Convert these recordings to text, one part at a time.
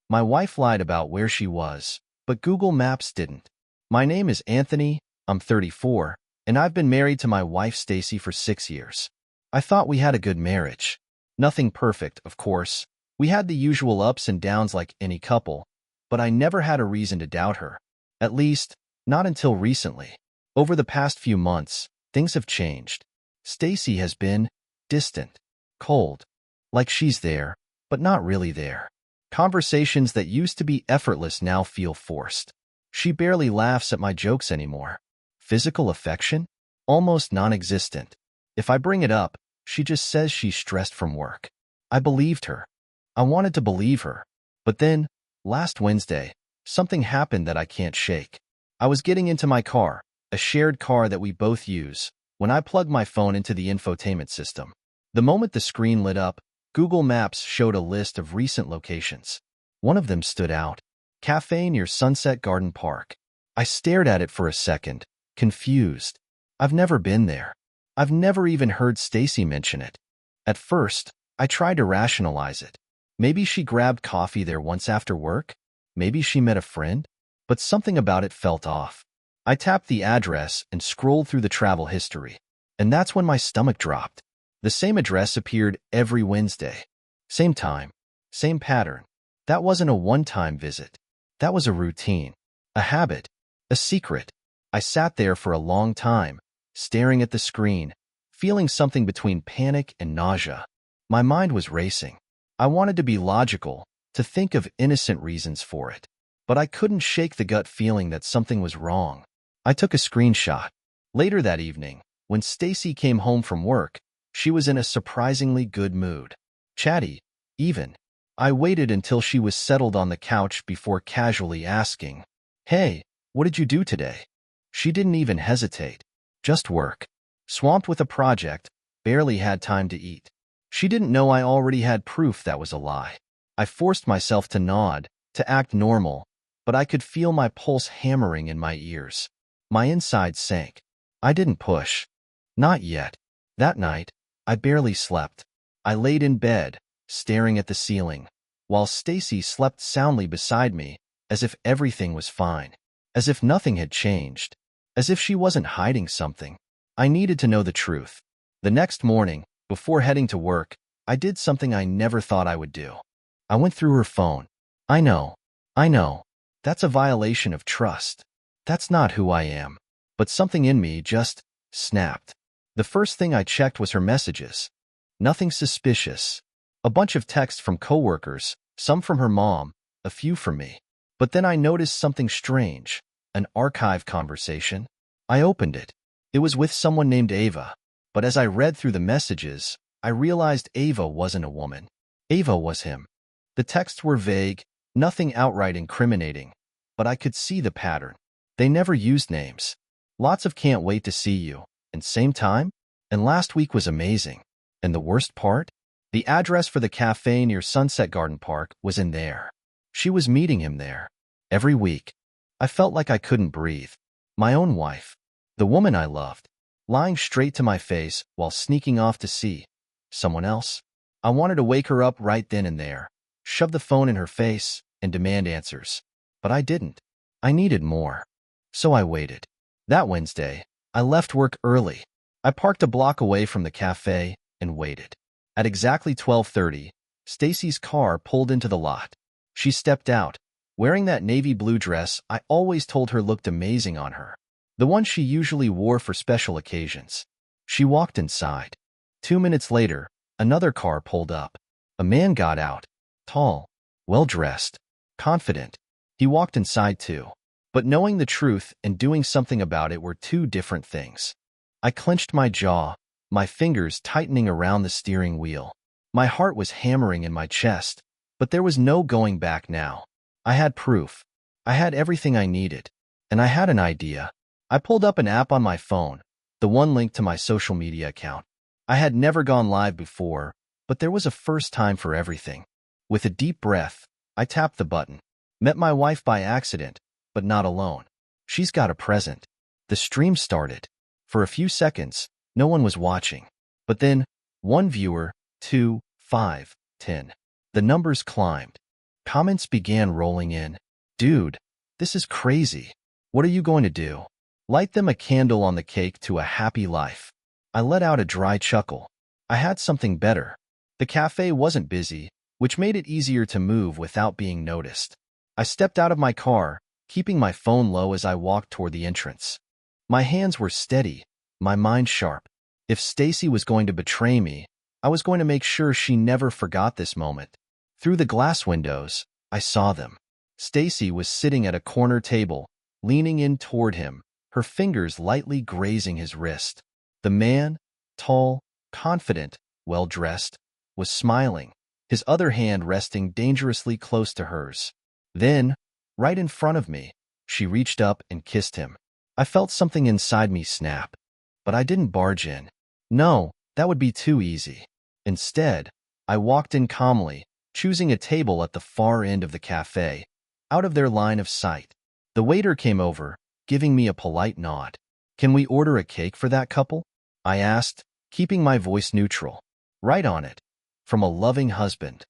My wife lied about where she was, but Google Maps didn't. My name is Anthony, I'm 34, and I've been married to my wife Stacy for 6 years. I thought we had a good marriage. Nothing perfect, of course. We had the usual ups and downs like any couple, but I never had a reason to doubt her. At least, not until recently. Over the past few months, things have changed. Stacy has been distant, cold, like she's there, but not really there. Conversations that used to be effortless now feel forced. She barely laughs at my jokes anymore. Physical affection? Almost non-existent. If I bring it up, she just says she's stressed from work. I believed her. I wanted to believe her. But then, last Wednesday, something happened that I can't shake. I was getting into my car, a shared car that we both use, when I plugged my phone into the infotainment system. The moment the screen lit up, Google Maps showed a list of recent locations. One of them stood out. Cafe near Sunset Garden Park. I stared at it for a second, confused. I've never been there. I've never even heard Stacy mention it. At first, I tried to rationalize it. Maybe she grabbed coffee there once after work. Maybe she met a friend. But something about it felt off. I tapped the address and scrolled through the travel history. And that's when my stomach dropped. The same address appeared every Wednesday. Same time, same pattern. That wasn't a one-time visit. That was a routine, a habit, a secret. I sat there for a long time, staring at the screen, feeling something between panic and nausea. My mind was racing. I wanted to be logical, to think of innocent reasons for it. But I couldn't shake the gut feeling that something was wrong. I took a screenshot. Later that evening, when Stacy came home from work, she was in a surprisingly good mood. Chatty, even. I waited until she was settled on the couch before casually asking, "Hey, what did you do today?" She didn't even hesitate. Just work. Swamped with a project, barely had time to eat. She didn't know I already had proof that was a lie. I forced myself to nod, to act normal, but I could feel my pulse hammering in my ears. My insides sank. I didn't push. Not yet. That night, I barely slept. I laid in bed, staring at the ceiling, while Stacy slept soundly beside me, as if everything was fine, as if nothing had changed, as if she wasn't hiding something. I needed to know the truth. The next morning, before heading to work, I did something I never thought I would do. I went through her phone. I know. That's a violation of trust. That's not who I am. But something in me just snapped. The first thing I checked was her messages. Nothing suspicious. A bunch of texts from coworkers, some from her mom, a few from me. But then I noticed something strange, an archive conversation. I opened it. It was with someone named Ava. But as I read through the messages, I realized Ava wasn't a woman. Ava was him. The texts were vague, nothing outright incriminating, but I could see the pattern. They never used names. Lots of "can't wait to see you," and "same time," and "last week was amazing." And the worst part? The address for the cafe near Sunset Garden Park was in there. She was meeting him there. Every week. I felt like I couldn't breathe. My own wife. The woman I loved. Lying straight to my face while sneaking off to see someone else. I wanted to wake her up right then and there, shove the phone in her face, and demand answers. But I didn't. I needed more. So I waited. That Wednesday, I left work early. I parked a block away from the cafe and waited. At exactly 12:30, Stacy's car pulled into the lot. She stepped out, wearing that navy blue dress I always told her looked amazing on her, the one she usually wore for special occasions. She walked inside. 2 minutes later, another car pulled up. A man got out, tall, well-dressed, confident. He walked inside too. But knowing the truth and doing something about it were two different things. I clenched my jaw, my fingers tightening around the steering wheel. My heart was hammering in my chest, but there was no going back now. I had proof. I had everything I needed. And I had an idea. I pulled up an app on my phone, the one linked to my social media account. I had never gone live before, but there was a first time for everything. With a deep breath, I tapped the button. Met my wife by accident, but not alone. She's got a present. The stream started. For a few seconds, no one was watching. But then, 1 viewer, 2, 5, 10. The numbers climbed. Comments began rolling in. Dude, this is crazy. What are you going to do? Light them a candle on the cake to a happy life. I let out a dry chuckle. I had something better. The cafe wasn't busy, which made it easier to move without being noticed. I stepped out of my car, keeping my phone low as I walked toward the entrance. My hands were steady, my mind sharp. If Stacy was going to betray me, I was going to make sure she never forgot this moment. Through the glass windows, I saw them. Stacy was sitting at a corner table, leaning in toward him, her fingers lightly grazing his wrist. The man, tall, confident, well-dressed, was smiling, his other hand resting dangerously close to hers. Then, right in front of me, she reached up and kissed him. I felt something inside me snap, but I didn't barge in. No, that would be too easy. Instead, I walked in calmly, choosing a table at the far end of the cafe, out of their line of sight. The waiter came over, giving me a polite nod. "Can we order a cake for that couple?" I asked, keeping my voice neutral. "Right on it. From a loving husband."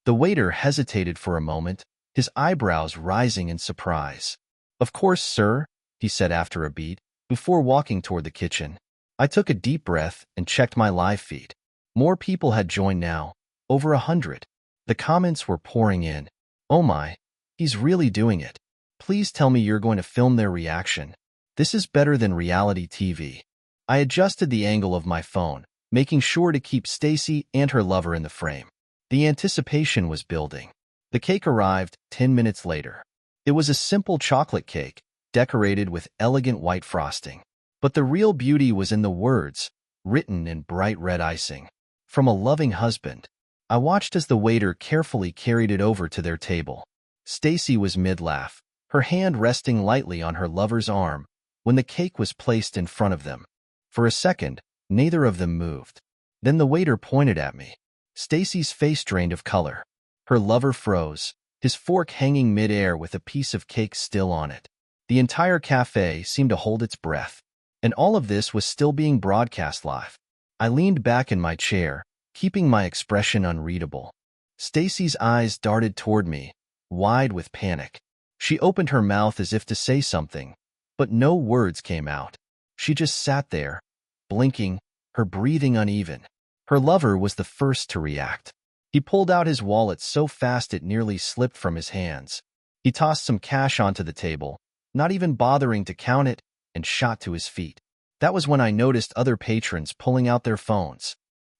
The waiter hesitated for a moment, his eyebrows rising in surprise. "Of course, sir," he said after a beat, before walking toward the kitchen. I took a deep breath and checked my live feed. More people had joined now, over 100. The comments were pouring in. "Oh my, he's really doing it. Please tell me you're going to film their reaction. This is better than reality TV." I adjusted the angle of my phone, making sure to keep Stacy and her lover in the frame. The anticipation was building. The cake arrived 10 minutes later. It was a simple chocolate cake, decorated with elegant white frosting. But the real beauty was in the words, written in bright red icing. "From a loving husband." I watched as the waiter carefully carried it over to their table. Stacy was mid-laugh, her hand resting lightly on her lover's arm, when the cake was placed in front of them. For a second, neither of them moved. Then the waiter pointed at me. Stacy's face drained of color. Her lover froze, his fork hanging mid-air with a piece of cake still on it. The entire cafe seemed to hold its breath, and all of this was still being broadcast live. I leaned back in my chair, keeping my expression unreadable. Stacy's eyes darted toward me, wide with panic. She opened her mouth as if to say something, but no words came out. She just sat there, blinking, her breathing uneven. Her lover was the first to react. He pulled out his wallet so fast it nearly slipped from his hands. He tossed some cash onto the table, not even bothering to count it, and shot to his feet. That was when I noticed other patrons pulling out their phones.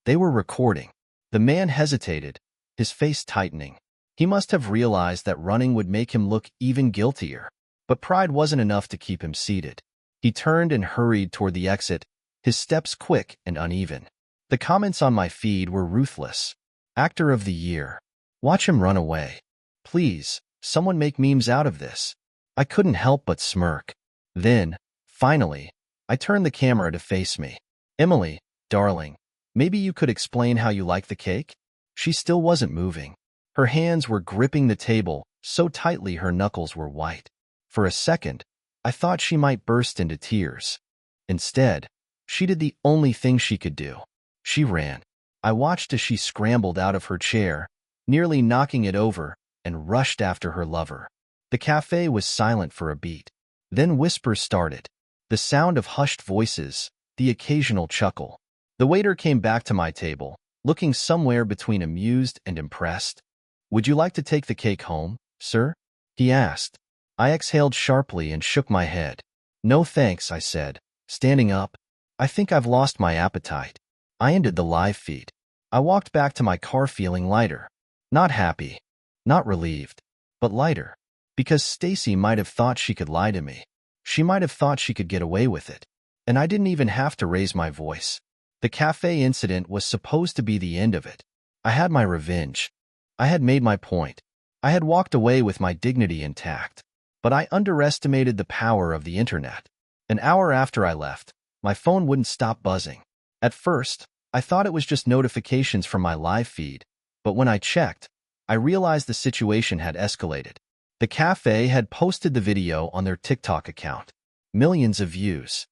They were recording. The man hesitated, his face tightening. He must have realized that running would make him look even guiltier. But pride wasn't enough to keep him seated. He turned and hurried toward the exit, his steps quick and uneven. The comments on my feed were ruthless. "Actor of the year. Watch him run away. Please, someone make memes out of this." I couldn't help but smirk. Then, finally, I turned the camera to face me. "Emily, darling, maybe you could explain how you like the cake?" She still wasn't moving. Her hands were gripping the table so tightly her knuckles were white. For a second, I thought she might burst into tears. Instead, she did the only thing she could do. She ran. I watched as she scrambled out of her chair, nearly knocking it over, and rushed after her lover. The cafe was silent for a beat. Then whispers started. The sound of hushed voices, the occasional chuckle. The waiter came back to my table, looking somewhere between amused and impressed. "Would you like to take the cake home, sir?" he asked. I exhaled sharply and shook my head. "No thanks," I said, standing up. "I think I've lost my appetite." I ended the live feed. I walked back to my car feeling lighter. Not happy, not relieved, but lighter. Because Stacy might have thought she could lie to me. She might have thought she could get away with it. And I didn't even have to raise my voice. The cafe incident was supposed to be the end of it. I had my revenge. I had made my point. I had walked away with my dignity intact. But I underestimated the power of the internet. An hour after I left, my phone wouldn't stop buzzing. At first, I thought it was just notifications from my live feed, but when I checked, I realized the situation had escalated. The cafe had posted the video on their TikTok account. Millions of views.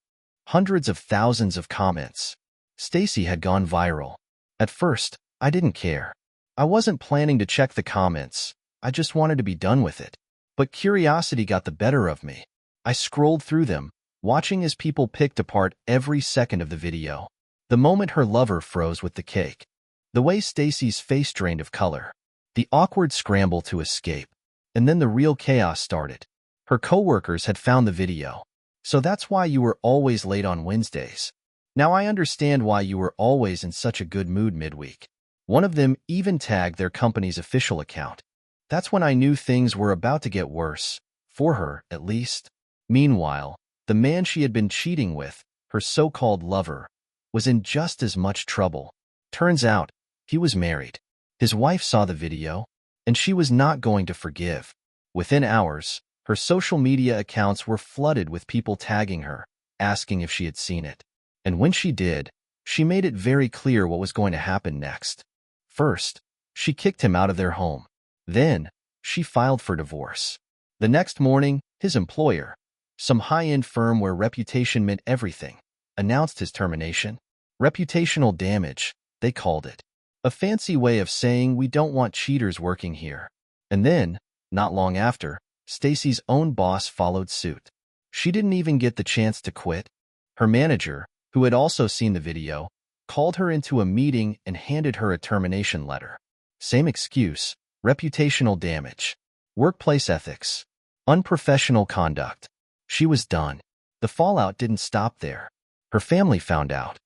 Hundreds of thousands of comments. Stacy had gone viral. At first, I didn't care. I wasn't planning to check the comments. I just wanted to be done with it. But curiosity got the better of me. I scrolled through them, watching as people picked apart every second of the video. The moment her lover froze with the cake. The way Stacy's face drained of color. The awkward scramble to escape. And then the real chaos started. Her coworkers had found the video. So that's why you were always late on Wednesdays. Now I understand why you were always in such a good mood midweek. One of them even tagged their company's official account. That's when I knew things were about to get worse. For her, at least. Meanwhile, the man she had been cheating with, her so-called lover, was in just as much trouble. Turns out, he was married. His wife saw the video, and she was not going to forgive. Within hours, her social media accounts were flooded with people tagging her, asking if she had seen it. And when she did, she made it very clear what was going to happen next. First, she kicked him out of their home. Then, she filed for divorce. The next morning, his employer, some high-end firm where reputation meant everything, announced his termination. Reputational damage, they called it. A fancy way of saying we don't want cheaters working here. And then, not long after, Stacy's own boss followed suit. She didn't even get the chance to quit. Her manager, who had also seen the video, called her into a meeting and handed her a termination letter. Same excuse, reputational damage, workplace ethics, unprofessional conduct. She was done. The fallout didn't stop there. Her family found out.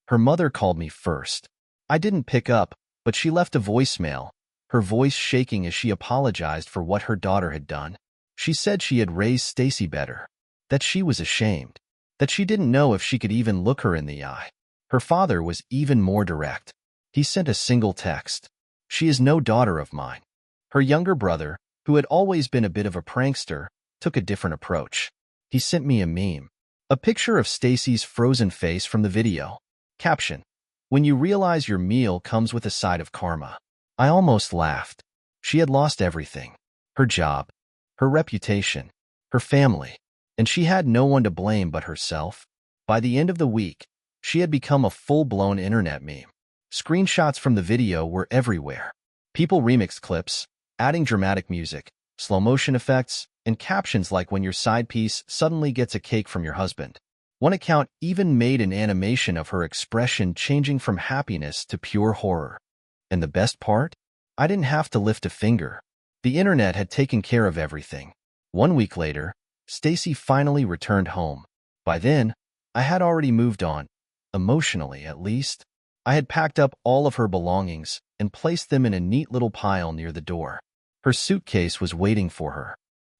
Her mother called me first. I didn't pick up, but she left a voicemail, her voice shaking as she apologized for what her daughter had done. She said she had raised Stacy better, that she was ashamed, that she didn't know if she could even look her in the eye. Her father was even more direct. He sent a single text. She is no daughter of mine. Her younger brother, who had always been a bit of a prankster, took a different approach. He sent me a meme, a picture of Stacy's frozen face from the video. Caption: when you realize your meal comes with a side of karma. I almost laughed. She had lost everything. Her job, her reputation, her family, and she had no one to blame but herself. By the end of the week, she had become a full-blown internet meme. Screenshots from the video were everywhere. People remixed clips, adding dramatic music, slow-motion effects, and captions like when your side piece suddenly gets a cake from your husband. One account even made an animation of her expression changing from happiness to pure horror. And the best part? I didn't have to lift a finger. The internet had taken care of everything. 1 week later, Stacy finally returned home. By then, I had already moved on, emotionally at least. I had packed up all of her belongings and placed them in a neat little pile near the door. Her suitcase was waiting for her.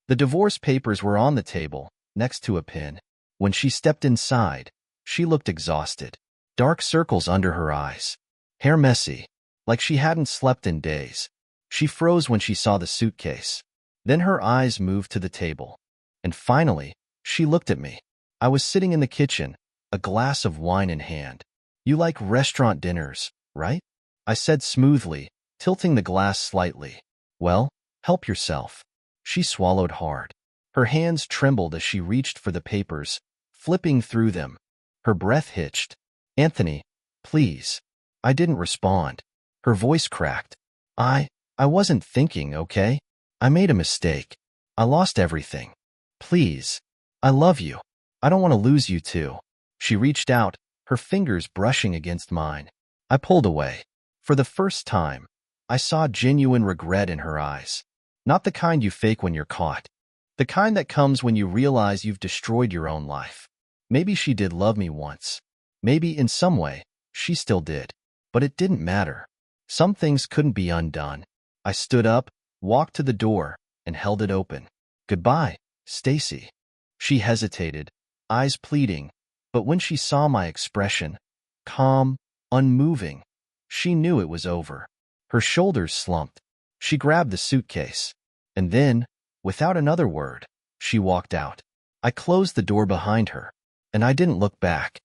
The divorce papers were on the table, next to a pin. When she stepped inside, she looked exhausted. Dark circles under her eyes. Hair messy, like she hadn't slept in days. She froze when she saw the suitcase. Then her eyes moved to the table. And finally, she looked at me. I was sitting in the kitchen, a glass of wine in hand. You like restaurant dinners, right? I said smoothly, tilting the glass slightly. Well, help yourself. She swallowed hard. Her hands trembled as she reached for the papers, flipping through them. Her breath hitched. Anthony, please. I didn't respond. Her voice cracked. I wasn't thinking, okay? I made a mistake. I lost everything. Please. I love you. I don't want to lose you too. She reached out, her fingers brushing against mine. I pulled away. For the first time, I saw genuine regret in her eyes. Not the kind you fake when you're caught. The kind that comes when you realize you've destroyed your own life. Maybe she did love me once. Maybe in some way, she still did. But it didn't matter. Some things couldn't be undone. I stood up, walked to the door, and held it open. Goodbye, Stacy. She hesitated, eyes pleading, but when she saw my expression, calm, unmoving, she knew it was over. Her shoulders slumped. She grabbed the suitcase. And then, without another word, she walked out. I closed the door behind her, and I didn't look back.